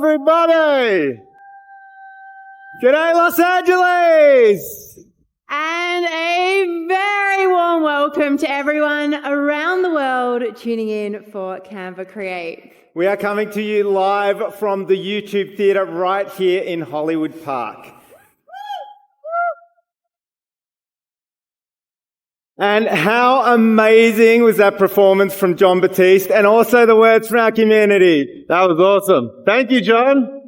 everybody! G'day, Los Angeles! And a very warm welcome to everyone around the world tuning in for Canva Create. We are coming to you live from the YouTube Theatre right here in Hollywood Park. And how amazing was that performance from John Batiste, and also the words from our community. That was awesome. Thank you, John.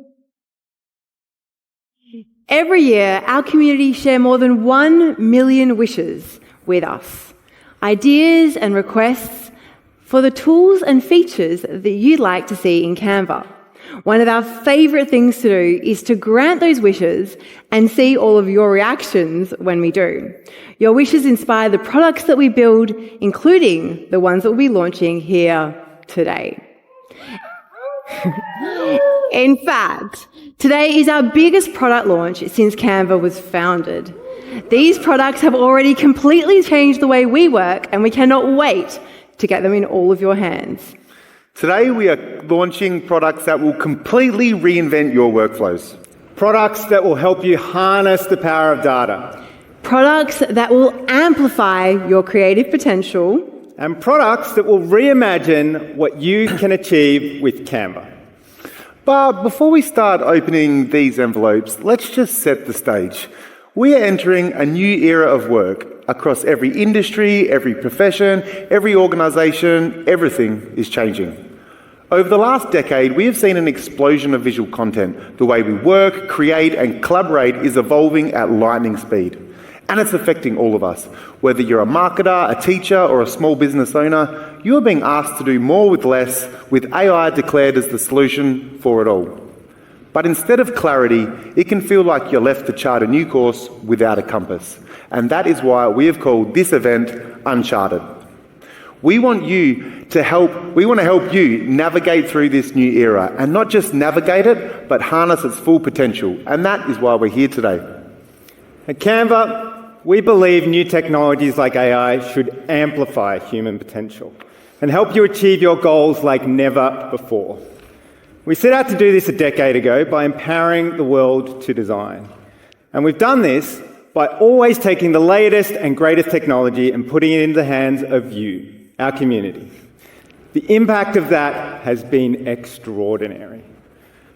Every year, our community share more than 1 million wishes with us, ideas and requests for the tools and features that you'd like to see in Canva. One of our favourite things to do is to grant those wishes and see all of your reactions when we do. Your wishes inspire the products that we build, including the ones that we'll be launching here today. In fact, today is our biggest product launch since Canva was founded. These products have already completely changed the way we work, and we cannot wait to get them in all of your hands. Today we are launching products that will completely reinvent your workflows. Products that will help you harness the power of data. Products that will amplify your creative potential. And products that will reimagine what you can achieve with Canva. But before we start opening these envelopes, let's just set the stage. We are entering a new era of work. Across every industry, every profession, every organisation, everything is changing. Over the last decade, we have seen an explosion of visual content. The way we work, create and collaborate is evolving at lightning speed. And it's affecting all of us. Whether you're a marketer, a teacher or a small business owner, you are being asked to do more with less, with AI declared as the solution for it all. But instead of clarity, it can feel like you're left to chart a new course without a compass. And that is why we have called this event Uncharted. We want to help you navigate through this new era, and not just navigate it, but harness its full potential. And that is why we're here today. At Canva, we believe new technologies like AI should amplify human potential and help you achieve your goals like never before. We set out to do this a decade ago by empowering the world to design. And we've done this by always taking the latest and greatest technology and putting it into the hands of you, our community. The impact of that has been extraordinary.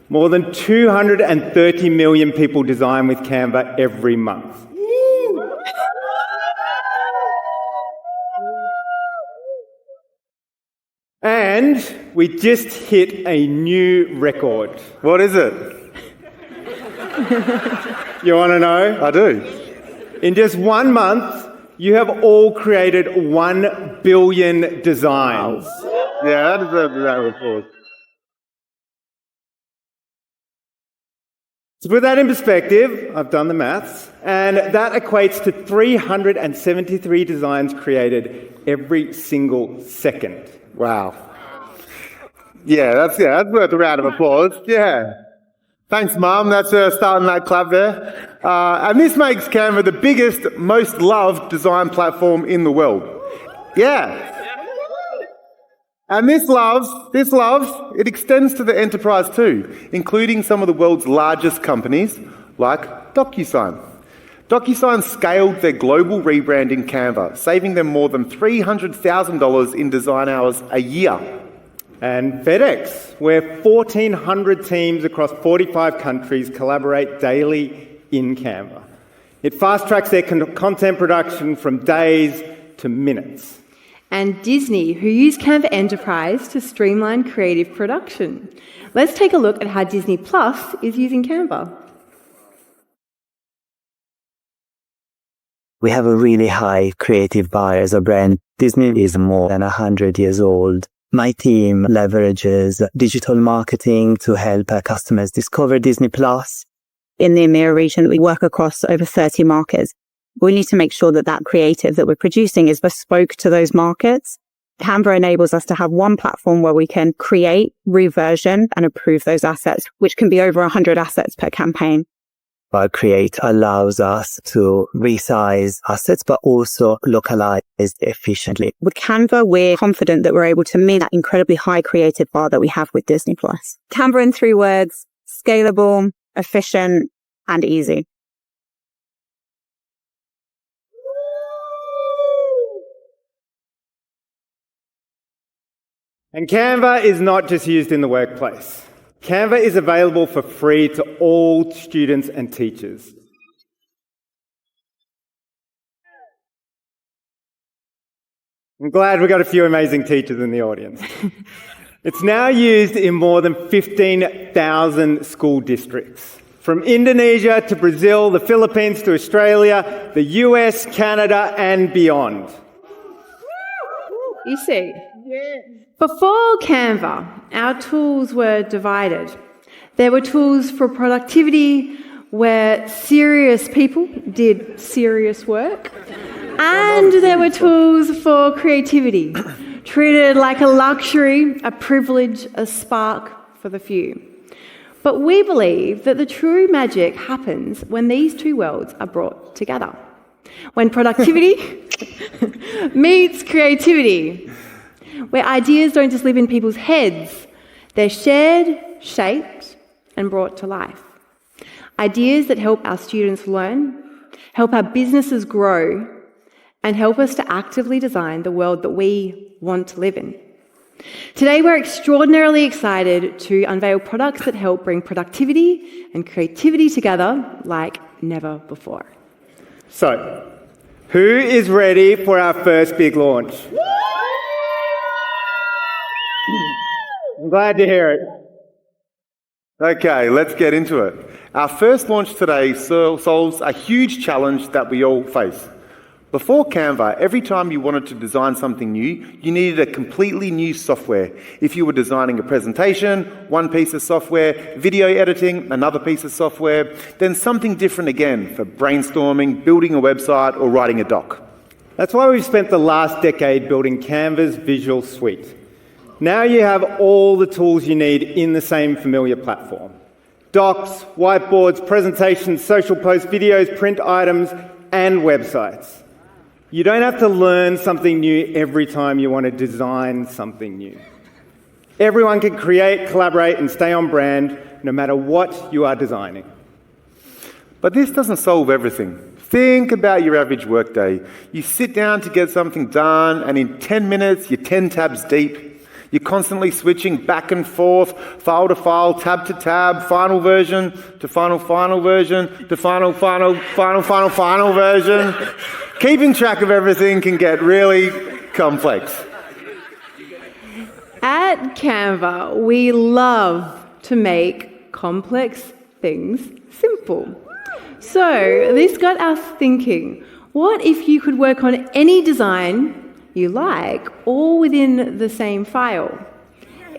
More than 230 million people design with Canva every month. And we just hit a new record. What is it? You want to know? I do. In just 1 month, you have all created 1 billion designs. Yeah, that deserves that report. To put that in perspective, I've done the maths, and that equates to 373 designs created every single second. Wow. That's worth a round of applause. Yeah. Thanks, Mum. That's starting that clap there. And this makes Canva the biggest, most loved design platform in the world. Yeah. And this love, it extends to the enterprise too, including some of the world's largest companies like DocuSign. DocuSign scaled their global rebrand in Canva, saving them more than $300,000 in design hours a year. And FedEx, where 1,400 teams across 45 countries collaborate daily in Canva. It fast-tracks their content production from days to minutes. And Disney, who use Canva Enterprise to streamline creative production. Let's take a look at how Disney Plus is using Canva. We have a really high creative bar as a brand. Disney is more than 100 years old. My team leverages digital marketing to help our customers discover Disney Plus. In the EMEA region, we work across over 30 markets. We need to make sure that that creative that we're producing is bespoke to those markets. Canva enables us to have one platform where we can create, reversion, and approve those assets, which can be over 100 assets per campaign. Canva Create allows us to resize assets, but also localize efficiently. With Canva, we're confident that we're able to meet that incredibly high creative bar that we have with Disney+. Canva in 3 words, scalable, efficient, and easy. And Canva is not just used in the workplace. Canva is available for free to all students and teachers. I'm glad we've got a few amazing teachers in the audience. It's now used in more than 15,000 school districts. From Indonesia to Brazil, the Philippines to Australia, the US, Canada, and beyond. You see, before Canva, our tools were divided. There were tools for productivity where serious people did serious work. And there were tools for creativity, treated like a luxury, a privilege, a spark for the few. But we believe that the true magic happens when these two worlds are brought together. When productivity meets creativity, where ideas don't just live in people's heads, they're shared, shaped, and brought to life. Ideas that help our students learn, help our businesses grow, and help us to actively design the world that we want to live in. Today, we're extraordinarily excited to unveil products that help bring productivity and creativity together like never before. So, who is ready for our first big launch? I'm glad to hear it. Okay, let's get into it. Our first launch today solves a huge challenge that we all face. Before Canva, every time you wanted to design something new, you needed a completely new software. If you were designing a presentation, one piece of software, video editing, another piece of software, then something different again for brainstorming, building a website, or writing a doc. That's why we've spent the last decade building Canva's visual suite. Now you have all the tools you need in the same familiar platform. Docs, whiteboards, presentations, social posts, videos, print items, and websites. You don't have to learn something new every time you want to design something new. Everyone can create, collaborate, and stay on brand no matter what you are designing. But this doesn't solve everything. Think about your average workday. You sit down to get something done, and in 10 minutes, you're 10 tabs deep. You're constantly switching back and forth, file to file, tab to tab, final version to final version to final version. Keeping track of everything can get really complex. At Canva, we love to make complex things simple. So this got us thinking, what if you could work on any design you like, all within the same file?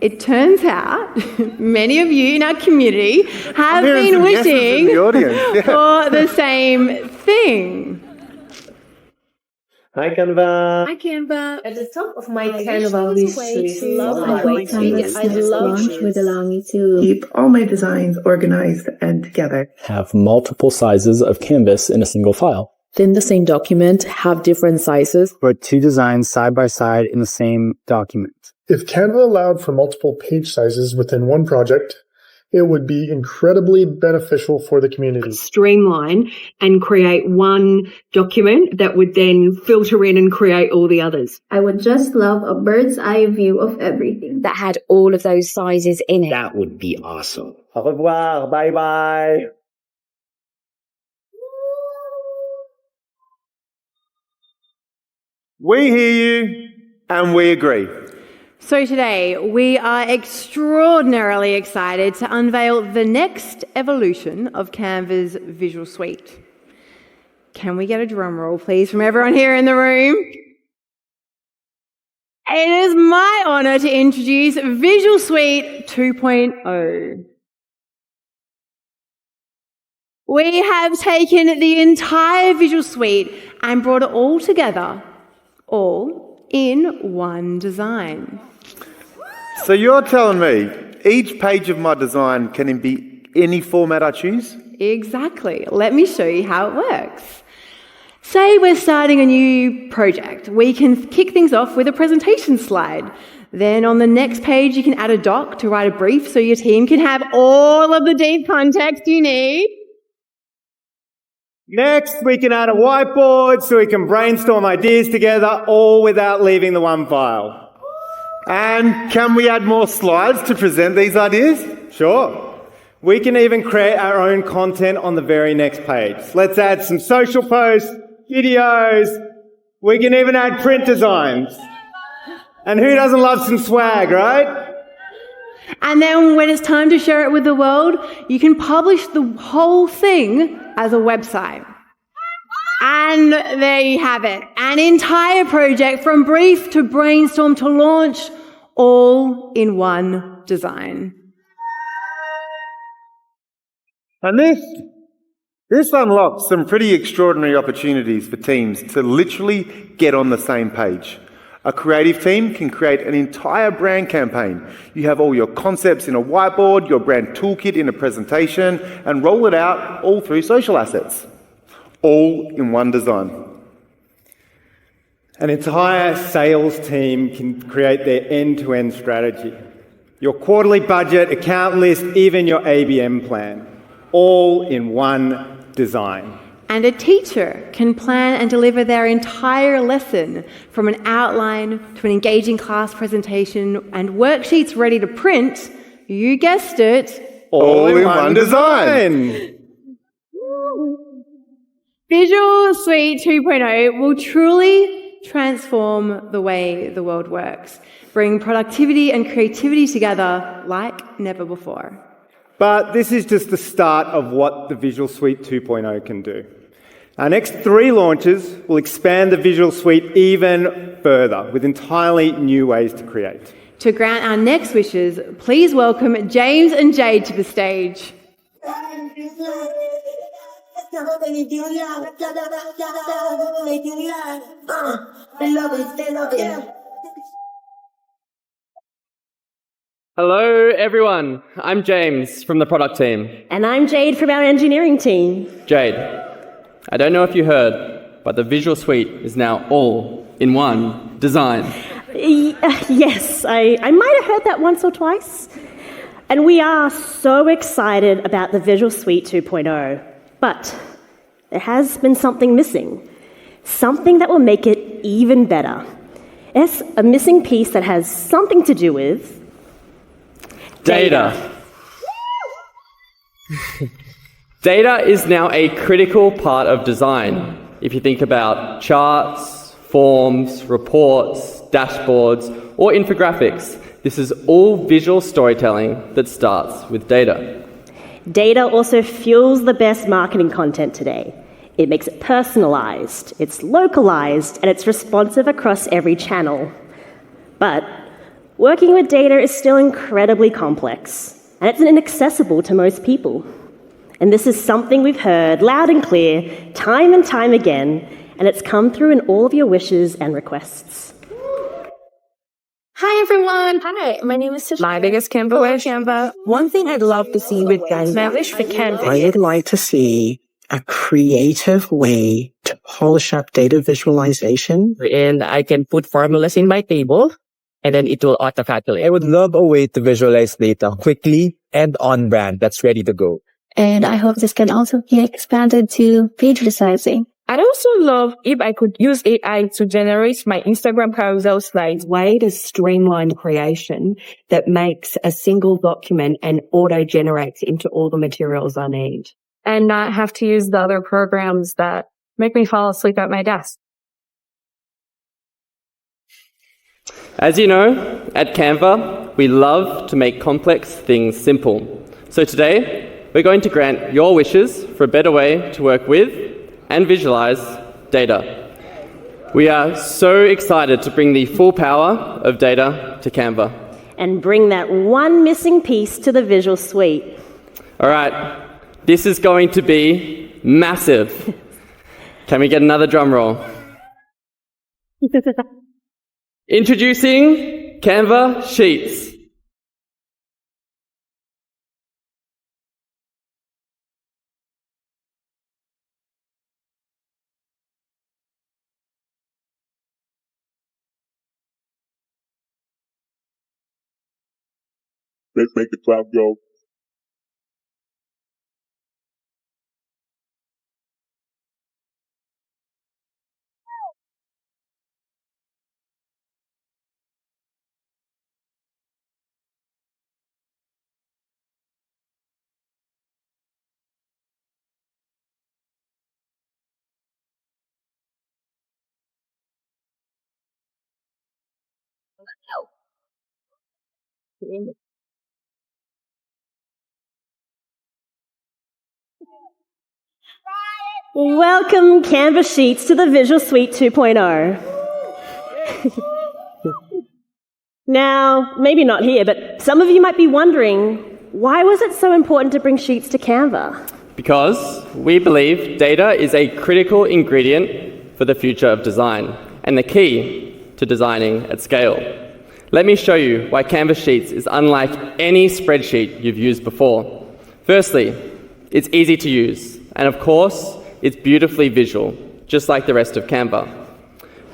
It turns out many of you in our community have been wishing for the same thing. Hi, Canva. Hi, Canva. At the top of my Canva wish list, I love would allow me to keep all my designs organized and together. Have multiple sizes of canvas in a single file. Within the same document, have different sizes. Put two designs side by side in the same document. If Canva allowed for multiple page sizes within one project, it would be incredibly beneficial for the community. Streamline and create one document that would then filter in and create all the others. I would just love a bird's eye view of everything that had all of those sizes in it. That would be awesome. Au revoir. Bye bye. We hear you and we agree. So today, we are extraordinarily excited to unveil the next evolution of Canva's visual suite. Can we get a drum roll, please, from everyone here in the room? It is my honour to introduce Visual Suite 2.0. We have taken the entire Visual Suite and brought it all together, all in one design. So you're telling me each page of my design can be any format I choose? Exactly. Let me show you how it works. Say we're starting a new project. We can kick things off with a presentation slide. Then on the next page, you can add a doc to write a brief so your team can have all of the deep context you need. Next, we can add a whiteboard so we can brainstorm ideas together, all without leaving the one file. And can we add more slides to present these ideas? Sure. We can even create our own content on the very next page. Let's add some social posts, videos. We can even add print designs. And who doesn't love some swag, right? And then when it's time to share it with the world, you can publish the whole thing as a website. And there you have it. An entire project from brief to brainstorm to launch, all in one design. And this unlocks some pretty extraordinary opportunities for teams to literally get on the same page. A creative team can create an entire brand campaign. You have all your concepts in a whiteboard, your brand toolkit in a presentation, and roll it out all through social assets. All in one design. An entire sales team can create their end-to-end strategy. Your quarterly budget, account list, even your ABM plan. All in one design. And a teacher can plan and deliver their entire lesson from an outline to an engaging class presentation and worksheets ready to print. You guessed it. All in one design. Visual Suite 2.0 will truly transform the way the world works, bring productivity and creativity together like never before. But this is just the start of what the Visual Suite 2.0 can do. Our next 3 launches will expand the Visual Suite even further with entirely new ways to create. To grant our next wishes, please welcome James and Jade to the stage. Hello, everyone. I'm James from the product team. And I'm Jade from our engineering team. Jade, I don't know if you heard, but the Visual Suite is now all in one design. Yes, I might have heard that once or twice. And we are so excited about the Visual Suite 2.0. But there has been something missing. Something that will make it even better. It's a missing piece that has something to do with Data. Data is now a critical part of design. If you think about charts, forms, reports, dashboards, or infographics, this is all visual storytelling that starts with data. Data also fuels the best marketing content today. It makes it personalized, it's localized, and it's responsive across every channel. But working with data is still incredibly complex, and it's inaccessible to most people. And this is something we've heard loud and clear, time and time again, and it's come through in all of your wishes and requests. Hi everyone! Hi, my name is Tish. My biggest Canva wish. One thing I'd love to see with Canva, my wish for Canva. I would like to see a creative way to polish up data visualization. And I can put formulas in my table, and then it will auto-calculate. I would love a way to visualize data quickly and on brand that's ready to go. And I hope this can also be expanded to page resizing. I'd also love if I could use AI to generate my Instagram carousel slides. Way to streamline creation that makes a single document and auto-generates into all the materials I need. And not have to use the other programs that make me fall asleep at my desk. As you know, at Canva, we love to make complex things simple. So today, we're going to grant your wishes for a better way to work with and visualize data. We are so excited to bring the full power of data to Canva. And bring that one missing piece to the Visual Suite. All right, this is going to be massive. Can we get another drum roll? Introducing Canva Sheets. Let's make the cloud go. Welcome, Canva Sheets, to the Visual Suite 2.0. Now, maybe not here, but some of you might be wondering, why was it so important to bring Sheets to Canva? Because we believe data is a critical ingredient for the future of design and the key to designing at scale. Let me show you why Canva Sheets is unlike any spreadsheet you've used before. Firstly, it's easy to use, and of course, it's beautifully visual, just like the rest of Canva.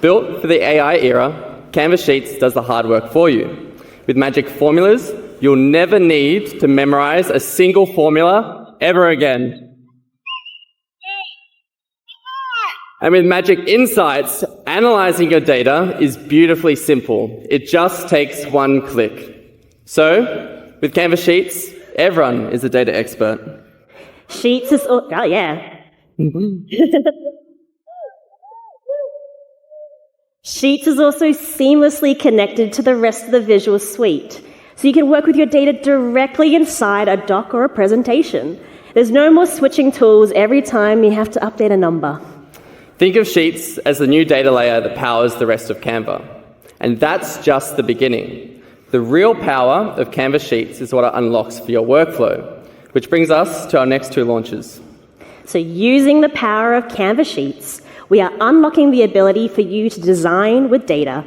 Built for the AI era, Canva Sheets does the hard work for you. With magic formulas, you'll never need to memorize a single formula ever again. And with magic insights, analyzing your data is beautifully simple. It just takes one click. So, with Canva Sheets, everyone is a data expert. Sheets is... Oh, yeah. Sheets is also seamlessly connected to the rest of the Visual Suite, so you can work with your data directly inside a doc or a presentation. There's no more switching tools every time you have to update a number. Think of Sheets as the new data layer that powers the rest of Canva. And that's just the beginning. The real power of Canva Sheets is what it unlocks for your workflow, which brings us to our next two launches. So using the power of Canva Sheets, we are unlocking the ability for you to design with data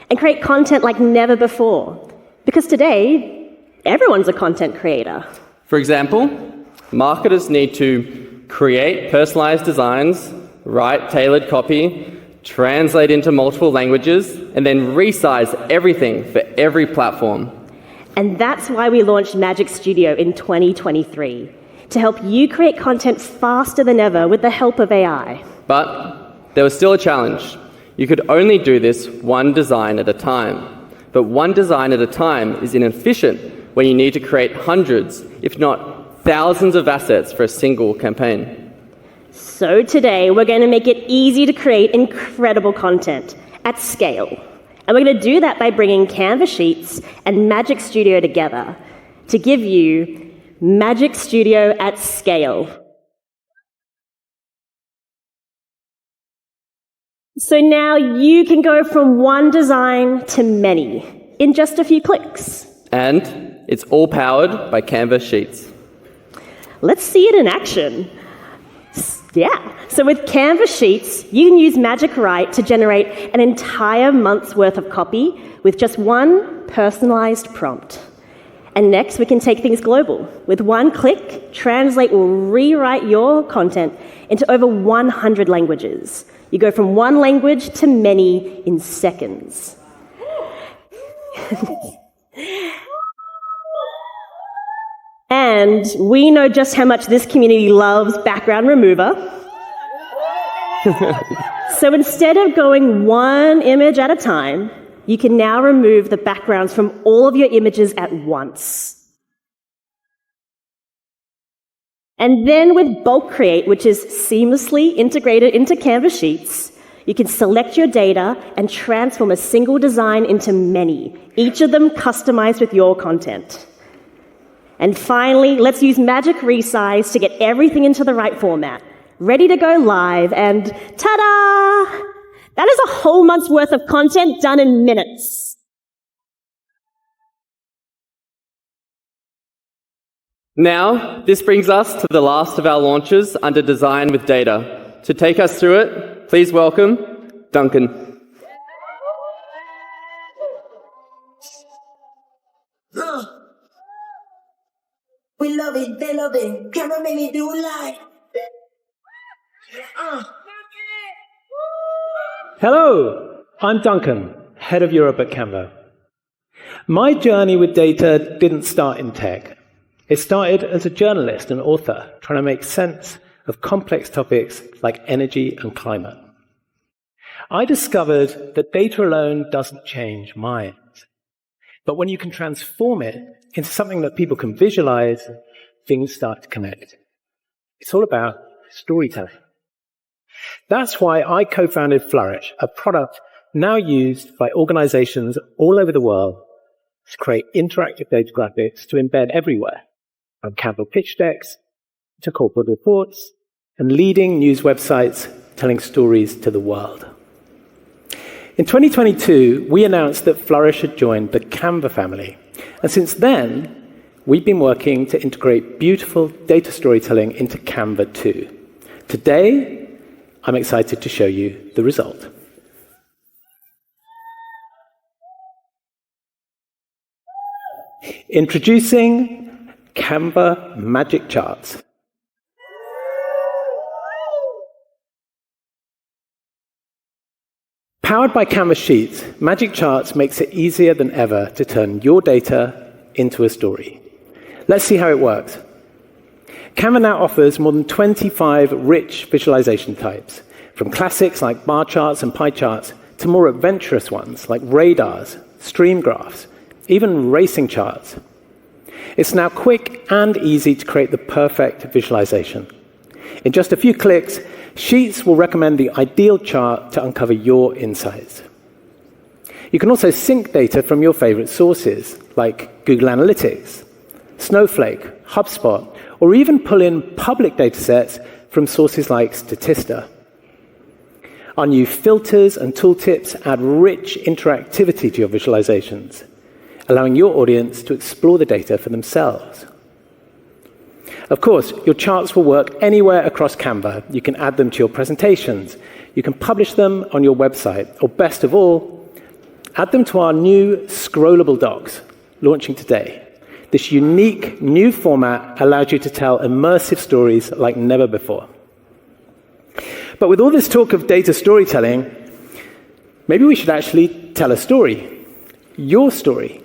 and create content like never before. Because today, everyone's a content creator. For example, marketers need to create personalized designs, write tailored copy, translate into multiple languages, and then resize everything for every platform. And that's why we launched Magic Studio in 2023, to help you create content faster than ever with the help of AI. But there was still a challenge. You could only do this one design at a time. But one design at a time is inefficient when you need to create hundreds, if not thousands of assets for a single campaign. So today, we're going to make it easy to create incredible content at scale. And we're going to do that by bringing Canva Sheets and Magic Studio together to give you Magic Studio at scale. So now you can go from one design to many in just a few clicks. And it's all powered by Canva Sheets. Let's see it in action. Yeah, so with Canva Sheets, you can use Magic Write to generate an entire month's worth of copy with just one personalized prompt. And next, we can take things global. With one click, Translate will rewrite your content into over 100 languages. You go from one language to many in seconds. And we know just how much this community loves background remover. So instead of going one image at a time, you can now remove the backgrounds from all of your images at once. And then with Bulk Create, which is seamlessly integrated into Canva Sheets, you can select your data and transform a single design into many, each of them customized with your content. And finally, let's use Magic Resize to get everything into the right format. Ready to go live, and ta-da! That is a whole month's worth of content done in minutes. Now, this brings us to the last of our launches under Design with Data. To take us through it, please welcome Duncan. We love it, they love it. Canva made me do it live. Hello, I'm Duncan, Head of Europe at Canva. My journey with data didn't start in tech. It started as a journalist and author, trying to make sense of complex topics like energy and climate. I discovered that data alone doesn't change minds. But when you can transform it into something that people can visualize, things start to connect. It's all about storytelling. That's why I co-founded Flourish, a product now used by organizations all over the world to create interactive data graphics to embed everywhere, from Canva pitch decks to corporate reports and leading news websites telling stories to the world. In 2022, we announced that Flourish had joined the Canva family. And since then, we've been working to integrate beautiful data storytelling into Canva too. Today, I'm excited to show you the result. Introducing Canva Magic Charts. Powered by Canva Sheets, Magic Charts makes it easier than ever to turn your data into a story. Let's see how it works. Canva now offers more than 25 rich visualization types, from classics like bar charts and pie charts to more adventurous ones like radars, stream graphs, even racing charts. It's now quick and easy to create the perfect visualization. In just a few clicks, Sheets will recommend the ideal chart to uncover your insights. You can also sync data from your favorite sources, like Google Analytics, Snowflake, HubSpot, or even pull in public datasets from sources like Statista. Our new filters and tooltips add rich interactivity to your visualizations, allowing your audience to explore the data for themselves. Of course, your charts will work anywhere across Canva. You can add them to your presentations. You can publish them on your website. Or best of all, add them to our new scrollable docs, launching today. This unique new format allows you to tell immersive stories like never before. But with all this talk of data storytelling, maybe we should actually tell a story. Your story.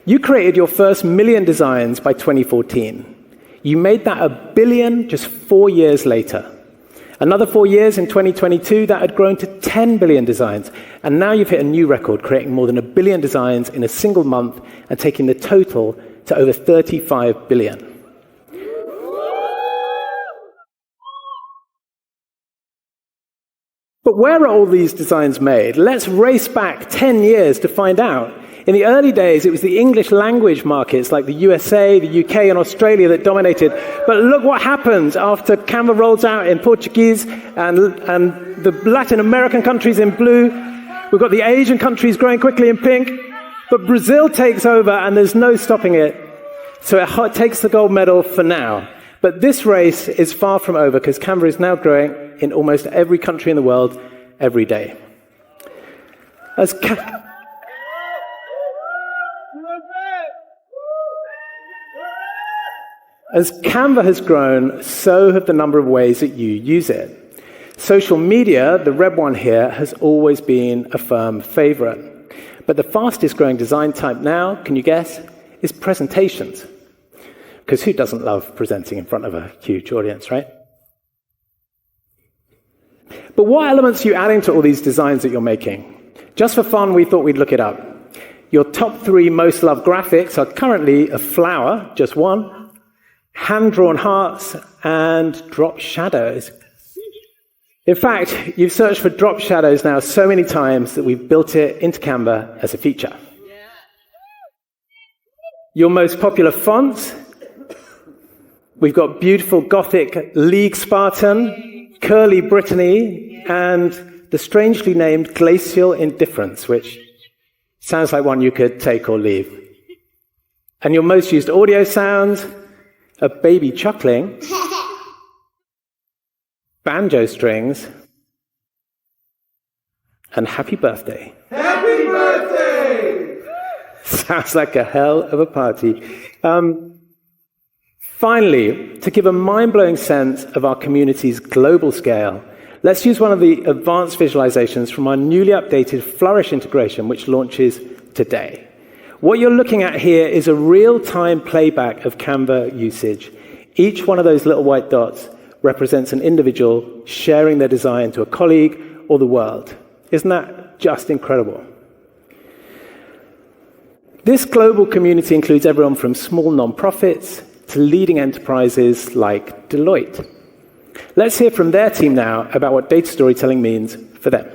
You created your first 1 million designs by 2014. You made that 1 billion just 4 years later. Another 4 years in 2022, that had grown to 10 billion designs. And now you've hit a new record, creating more than 1 billion designs in a single month and taking the total to over 35 billion. But where are all these designs made? Let's race back 10 years to find out. In the early days, it was the English language markets like the USA, the UK, and Australia that dominated. But look what happens after Canva rolls out in Portuguese and the Latin American countries in blue. We've got the Asian countries growing quickly in pink. But Brazil takes over, and there's no stopping it. So it takes the gold medal for now. But this race is far from over, because Canva is now growing in almost every country in the world every day. As Canva has grown, so have the number of ways that you use it. Social media, the red one here, has always been a firm favorite. But the fastest growing design type now, can you guess, is presentations. Because who doesn't love presenting in front of a huge audience, right? But what elements are you adding to all these designs that you're making? Just for fun, we thought we'd look it up. Your top 3 most loved graphics are currently a flower, just one, hand-drawn hearts, and drop shadows. In fact, you've searched for drop shadows now so many times that we've built it into Canva as a feature. Your most popular fonts, we've got beautiful Gothic League Spartan, Curly Brittany, and the strangely named Glacial Indifference, which sounds like one you could take or leave. And your most used audio sounds, a baby chuckling, banjo strings, and happy birthday. Happy birthday! Sounds like a hell of a party. Finally, to give a mind-blowing sense of our community's global scale, let's use one of the advanced visualizations from our newly updated Flourish integration, which launches today. What you're looking at here is a real-time playback of Canva usage. Each one of those little white dots represents an individual sharing their design to a colleague or the world. Isn't that just incredible? This global community includes everyone from small nonprofits to leading enterprises like Deloitte. Let's hear from their team now about what data storytelling means for them.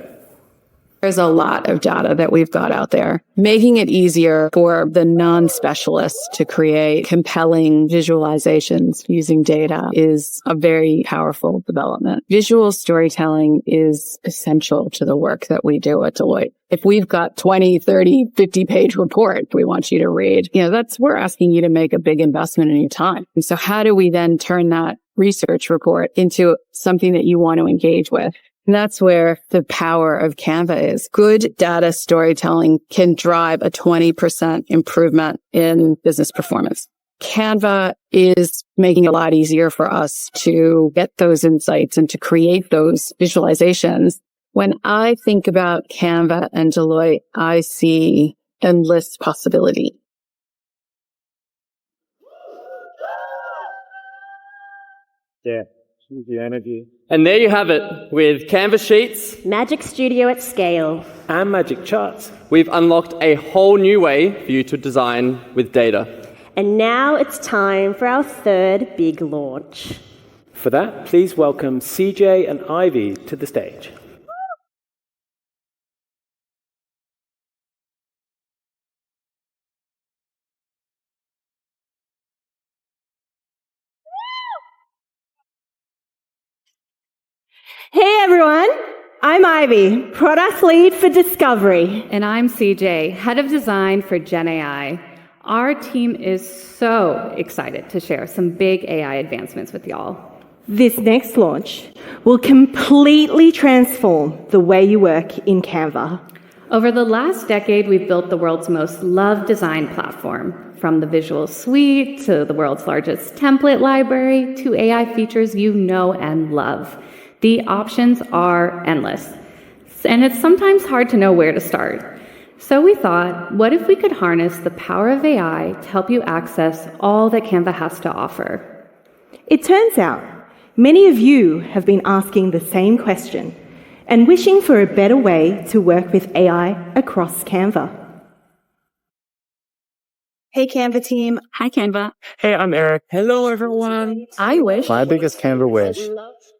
There's a lot of data that we've got out there. Making it easier for the non-specialists to create compelling visualizations using data is a very powerful development. Visual storytelling is essential to the work that we do at Deloitte. If we've got 20, 30, 50-page report we want you to read, we're asking you to make a big investment in your time. And so how do we then turn that research report into something that you want to engage with? And that's where the power of Canva is. Good data storytelling can drive a 20% improvement in business performance. Canva is making it a lot easier for us to get those insights and to create those visualizations. When I think about Canva and Deloitte, I see endless possibility. Yeah. The energy. And there you have it, with Canva Sheets, Magic Studio at scale, and Magic Charts. We've unlocked a whole new way for you to design with data. And now it's time for our third big launch. For that, please welcome CJ and Ivy to the stage. Hey everyone, I'm Ivy, Product Lead for Discovery. And I'm CJ, Head of Design for GenAI. Our team is so excited to share some big AI advancements with y'all. This next launch will completely transform the way you work in Canva. Over the last decade, we've built the world's most loved design platform, from the Visual Suite to the world's largest template library to AI features you know and love. The options are endless, and it's sometimes hard to know where to start. So we thought, what if we could harness the power of AI to help you access all that Canva has to offer? It turns out, many of you have been asking the same question and wishing for a better way to work with AI across Canva. Hey, Canva team. Hi, Canva. Hey, I'm Eric. Hello, everyone. I wish. My biggest Canva wish.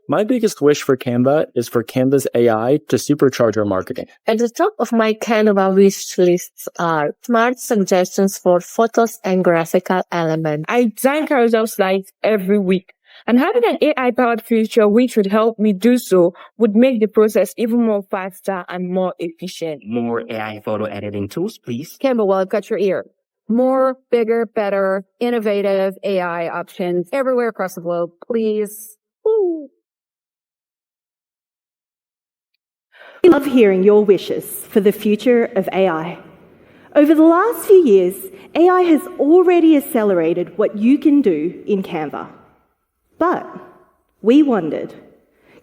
My biggest wish for Canva is for Canva's AI to supercharge our marketing. At the top of my Canva wish lists are smart suggestions for photos and graphical elements. I design carousel slides every week, and having an AI-powered feature which would help me do so would make the process even more faster and more efficient. More AI photo editing tools, please. Canva, well, I've got your ear. More, bigger, better, innovative AI options everywhere across the globe, please. Woo. We love hearing your wishes for the future of AI. Over the last few years, AI has already accelerated what you can do in Canva. But we wondered,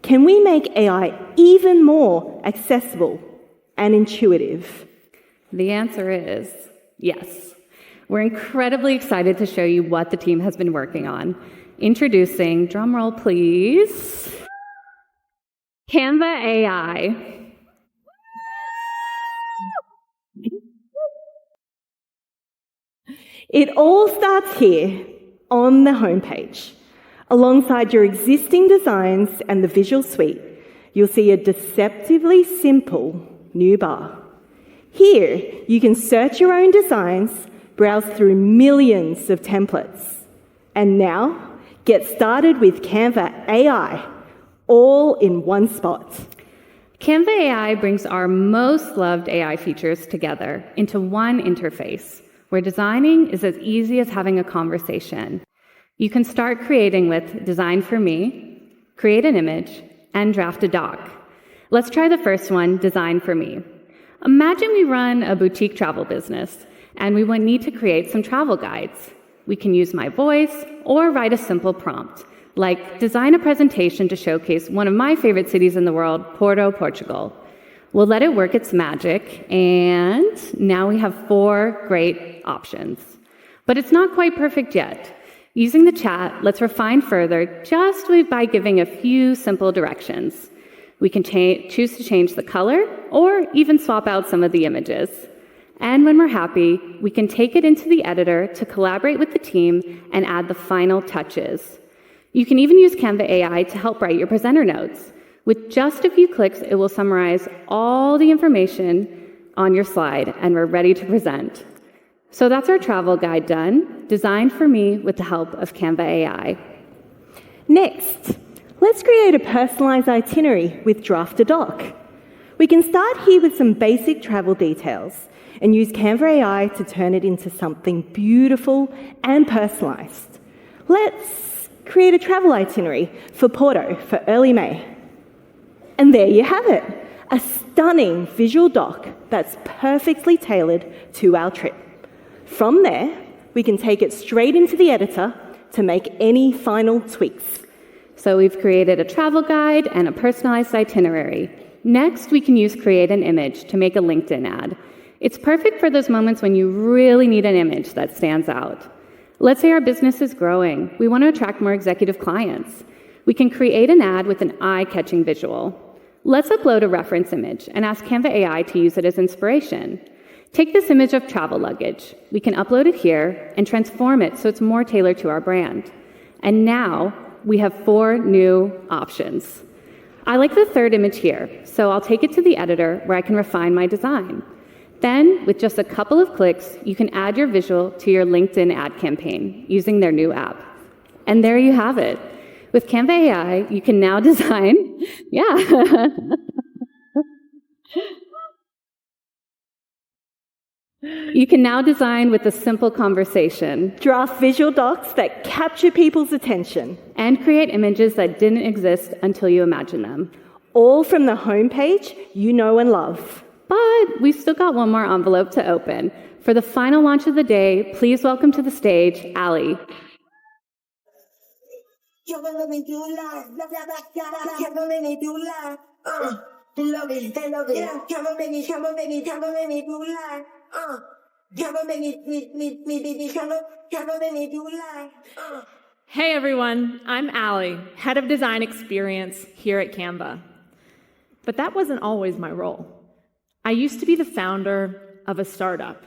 can we make AI even more accessible and intuitive? The answer is yes. We're incredibly excited to show you what the team has been working on. Introducing, drumroll please, Canva AI. It all starts here on the homepage. Alongside your existing designs and the Visual Suite, you'll see a deceptively simple new bar. Here, you can search your own designs, browse through millions of templates, and now get started with Canva AI, all in one spot. Canva AI brings our most loved AI features together into one interface, where designing is as easy as having a conversation. You can start creating with Design for Me, create an image, and draft a doc. Let's try the first one, Design for Me. Imagine we run a boutique travel business, and we would need to create some travel guides. We can use my voice or write a simple prompt, like design a presentation to showcase one of my favorite cities in the world, Porto, Portugal. We'll let it work its magic, and now we have 4 great options. But it's not quite perfect yet. Using the chat, let's refine further just by giving a few simple directions. We can choose to change the color or even swap out some of the images. And when we're happy, we can take it into the editor to collaborate with the team and add the final touches. You can even use Canva AI to help write your presenter notes. With just a few clicks, it will summarize all the information on your slide, and we're ready to present. So that's our travel guide done, designed for me with the help of Canva AI. Next, let's create a personalized itinerary with Draft a Doc. We can start here with some basic travel details and use Canva AI to turn it into something beautiful and personalized. Let's create a travel itinerary for Porto for early May. And there you have it, a stunning visual doc that's perfectly tailored to our trip. From there, we can take it straight into the editor to make any final tweaks. So we've created a travel guide and a personalized itinerary. Next, we can use Create an Image to make a LinkedIn ad. It's perfect for those moments when you really need an image that stands out. Let's say our business is growing. We want to attract more executive clients. We can create an ad with an eye-catching visual. Let's upload a reference image and ask Canva AI to use it as inspiration. Take this image of travel luggage. We can upload it here and transform it so it's more tailored to our brand. And now we have 4 new options. I like the third image here, so I'll take it to the editor where I can refine my design. Then, with just a couple of clicks, you can add your visual to your LinkedIn ad campaign using their new app. And there you have it. With Canva AI, you can now design, You can now design with a simple conversation, draft visual docs that capture people's attention, and create images that didn't exist until you imagined them. All from the homepage you know and love. But we've still got one more envelope to open. For the final launch of the day, please welcome to the stage, Ali. Hey everyone, I'm Ali, Head of Design Experience here at Canva. But that wasn't always my role. I used to be the founder of a startup.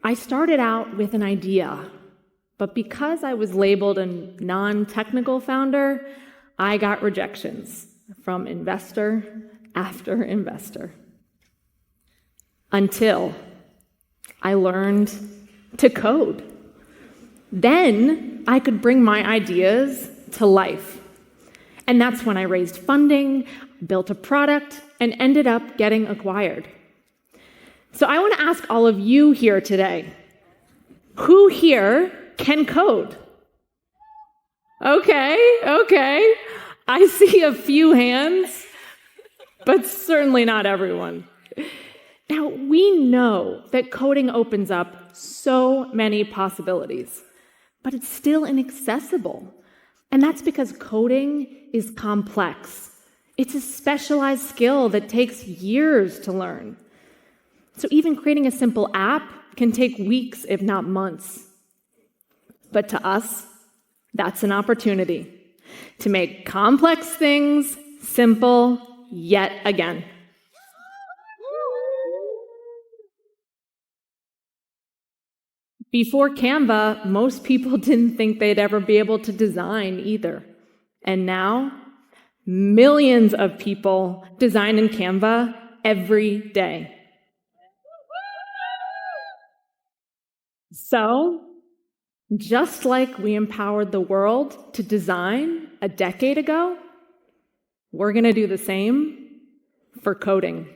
I started out with an idea, but because I was labeled a non-technical founder, I got rejections from investor after investor. Until I learned to code. Then I could bring my ideas to life. And that's when I raised funding, built a product, and ended up getting acquired. So I want to ask all of you here today, who here can code? Okay. I see a few hands, but certainly not everyone. Now, we know that coding opens up so many possibilities, but it's still inaccessible. And that's because coding is complex. It's a specialized skill that takes years to learn. So even creating a simple app can take weeks, if not months. But to us, that's an opportunity to make complex things simple yet again. Before Canva, most people didn't think they'd ever be able to design either. And now, millions of people design in Canva every day. So, just like we empowered the world to design a decade ago, we're going to do the same for coding.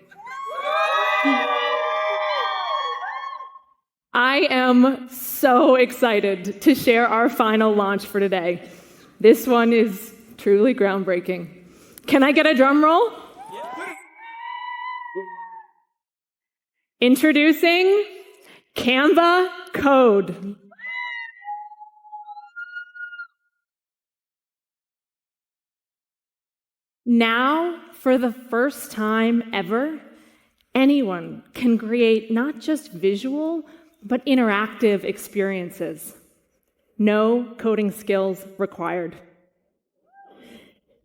I am so excited to share our final launch for today. This one is truly groundbreaking. Can I get a drum roll? Introducing Canva Code. Now, for the first time ever, anyone can create not just visual, but interactive experiences. No coding skills required.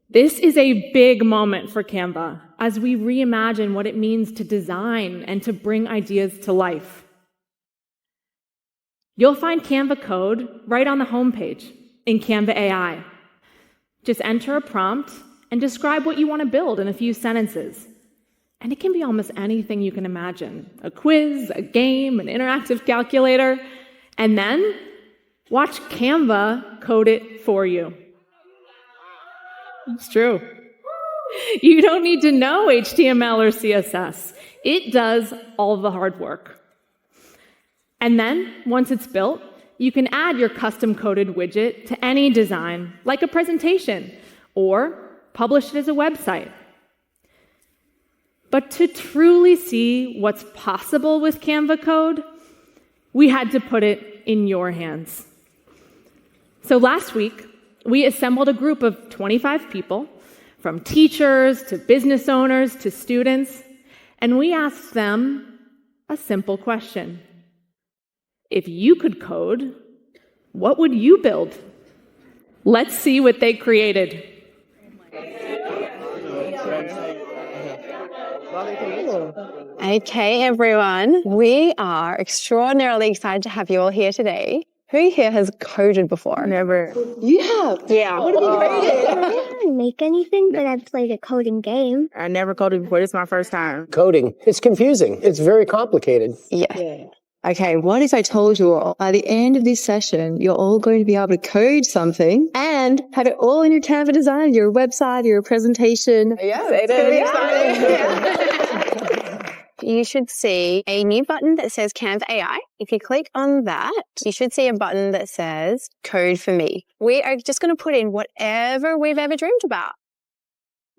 This is a big moment for Canva as we reimagine what it means to design and to bring ideas to life. You'll find Canva code right on the homepage in Canva AI. Just enter a prompt and describe what you want to build in a few sentences. And it can be almost anything you can imagine. A quiz, a game, an interactive calculator. And then watch Canva code it for you. It's true. You don't need to know HTML or CSS. It does all the hard work. And then, once it's built, you can add your custom-coded widget to any design, like a presentation, or publish it as a website. But to truly see what's possible with Canva code, we had to put it in your hands. So last week, we assembled a group of 25 people, from teachers to business owners to students, and we asked them a simple question. If you could code, what would you build? Let's see what they created. Okay, everyone. We are extraordinarily excited to have you all here today. Who here has coded before? Never. You have? Yeah. What have you created? I didn't make anything, but I've played a coding game. I never coded before. This is my first time. Coding. It's confusing. It's very complicated. Yeah. Okay, what if I told you all, by the end of this session, you're all going to be able to code something and have it all in your Canva design, your website, your presentation. Yeah, it's going to be exciting. You should see a new button that says Canva AI. If you click on that, you should see a button that says Code for Me. We are just going to put in whatever we've ever dreamed about.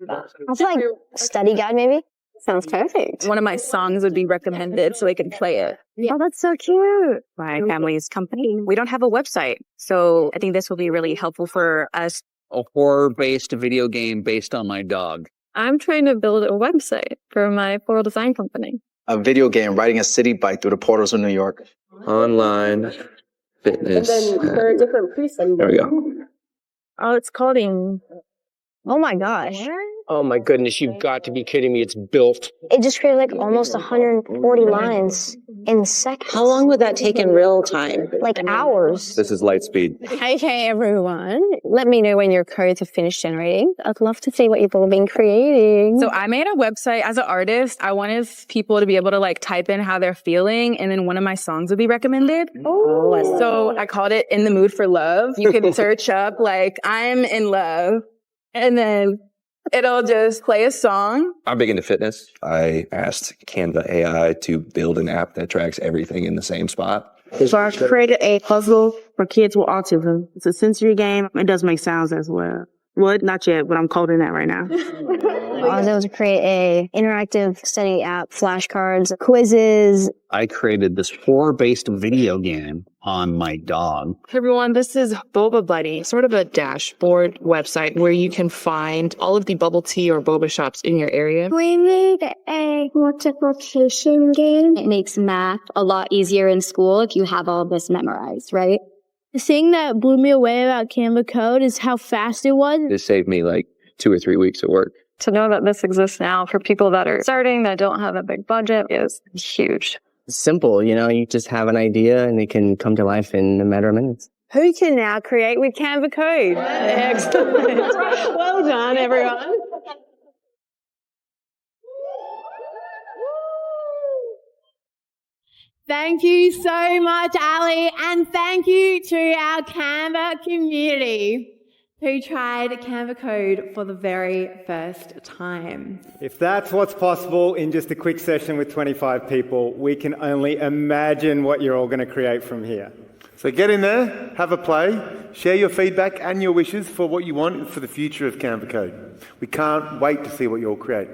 I feel like study guide, maybe. Sounds perfect. One of my songs would be recommended so they could play it. Oh, that's so cute. My family's company. We don't have a website, so I think this will be really helpful for us. A horror-based video game based on my dog. I'm trying to build a website for my floral design company. A video game, riding a city bike through the portals of New York. Online fitness. And then there are different presets. There we go. Oh, it's coding. Oh my gosh. Oh my goodness, you've got to be kidding me. It's built. It just created like almost 140 lines in seconds. How long would that take in real time? Like hours. This is Lightspeed. Okay, everyone. Let me know when your codes have finished generating. I'd love to see what you've all been creating. So I made a website as an artist. I wanted people to be able to like type in how they're feeling, and then one of my songs would be recommended. Oh. So I called it In the Mood for Love. You can search up like I'm in love, and then it'll just play a song. I'm big into fitness. I asked Canva AI to build an app that tracks everything in the same spot. So I created a puzzle for kids with autism. It's a sensory game. It does make sounds as well. Well, not yet, but I'm coding that right now. I was able to create a interactive study app, flashcards, quizzes. I created this horror-based video game on my dog. Hey everyone, this is Boba Buddy, sort of a dashboard website where you can find all of the bubble tea or boba shops in your area. We made a multiplication game. It makes math a lot easier in school if you have all this memorized, right? The thing that blew me away about Canva Code is how fast it was. It saved me like 2 or 3 weeks of work. To know that this exists now for people that are starting, that don't have a big budget, is huge. It's simple, you just have an idea and it can come to life in a matter of minutes. Who can now create with Canva Code? Excellent. Well done, everyone. Thank you so much, Ali, and thank you to our Canva community who tried Canva Code for the very first time. If that's what's possible in just a quick session with 25 people, we can only imagine what you're all going to create from here. So get in there, have a play, share your feedback and your wishes for what you want for the future of Canva Code. We can't wait to see what you all create.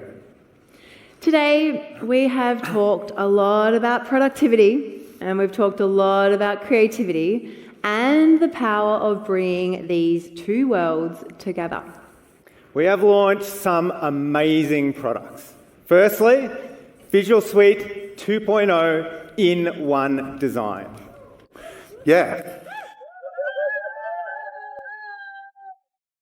Today, we have talked a lot about productivity, and we've talked a lot about creativity and the power of bringing these two worlds together. We have launched some amazing products. Firstly, Visual Suite 2.0 in one design. Yeah.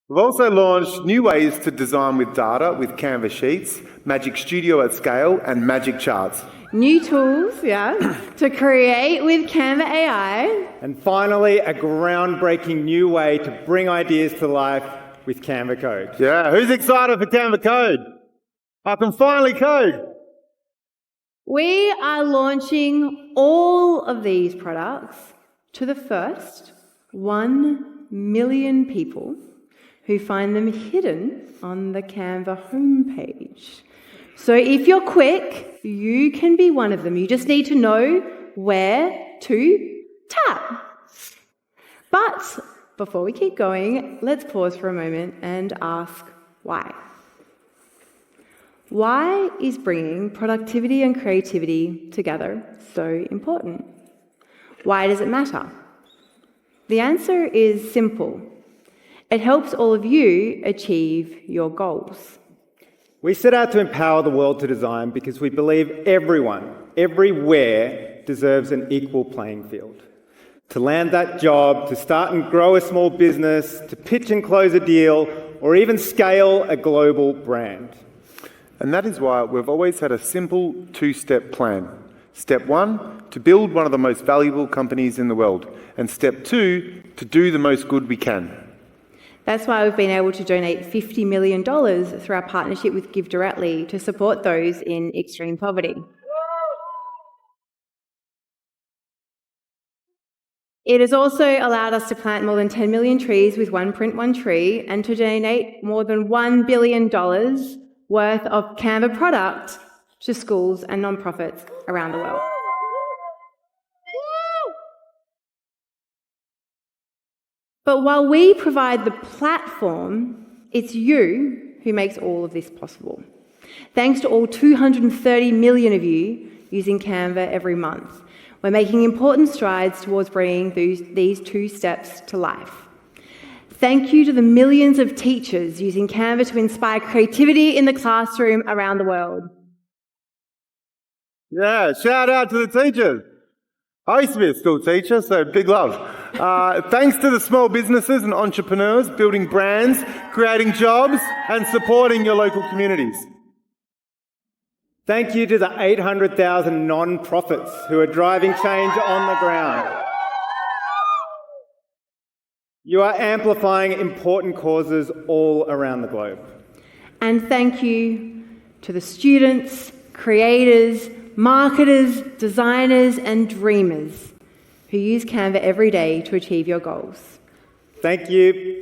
We've also launched new ways to design with data with Canva Sheets, Magic Studio at scale, and Magic Charts. New tools, to create with Canva AI. And finally, a groundbreaking new way to bring ideas to life with Canva Code. Yeah, who's excited for Canva Code? I can finally code. We are launching all of these products to the first 1 million people who find them hidden on the Canva homepage. So if you're quick, you can be one of them. You just need to know where to tap. But before we keep going, let's pause for a moment and ask why. Why is bringing productivity and creativity together so important? Why does it matter? The answer is simple. It helps all of you achieve your goals. We set out to empower the world to design because we believe everyone, everywhere, deserves an equal playing field. To land that job, to start and grow a small business, to pitch and close a deal, or even scale a global brand. And that is why we've always had a simple two-step plan. Step 1, to build one of the most valuable companies in the world. And step 2, to do the most good we can. That's why we've been able to donate $50 million through our partnership with Give Directly to support those in extreme poverty. It has also allowed us to plant more than 10 million trees with One Print, One Tree and to donate more than $1 billion worth of Canva product to schools and nonprofits around the world. But while we provide the platform, it's you who makes all of this possible. Thanks to all 230 million of you using Canva every month, we're making important strides towards bringing these two steps to life. Thank you to the millions of teachers using Canva to inspire creativity in the classroom around the world. Yeah, shout out to the teachers. I used to be a school teacher, so big love. Thanks to the small businesses and entrepreneurs building brands, creating jobs, and supporting your local communities. Thank you to the 800,000 non-profits who are driving change on the ground. You are amplifying important causes all around the globe. And thank you to the students, creators, marketers, designers, and dreamers who use Canva every day to achieve your goals. Thank you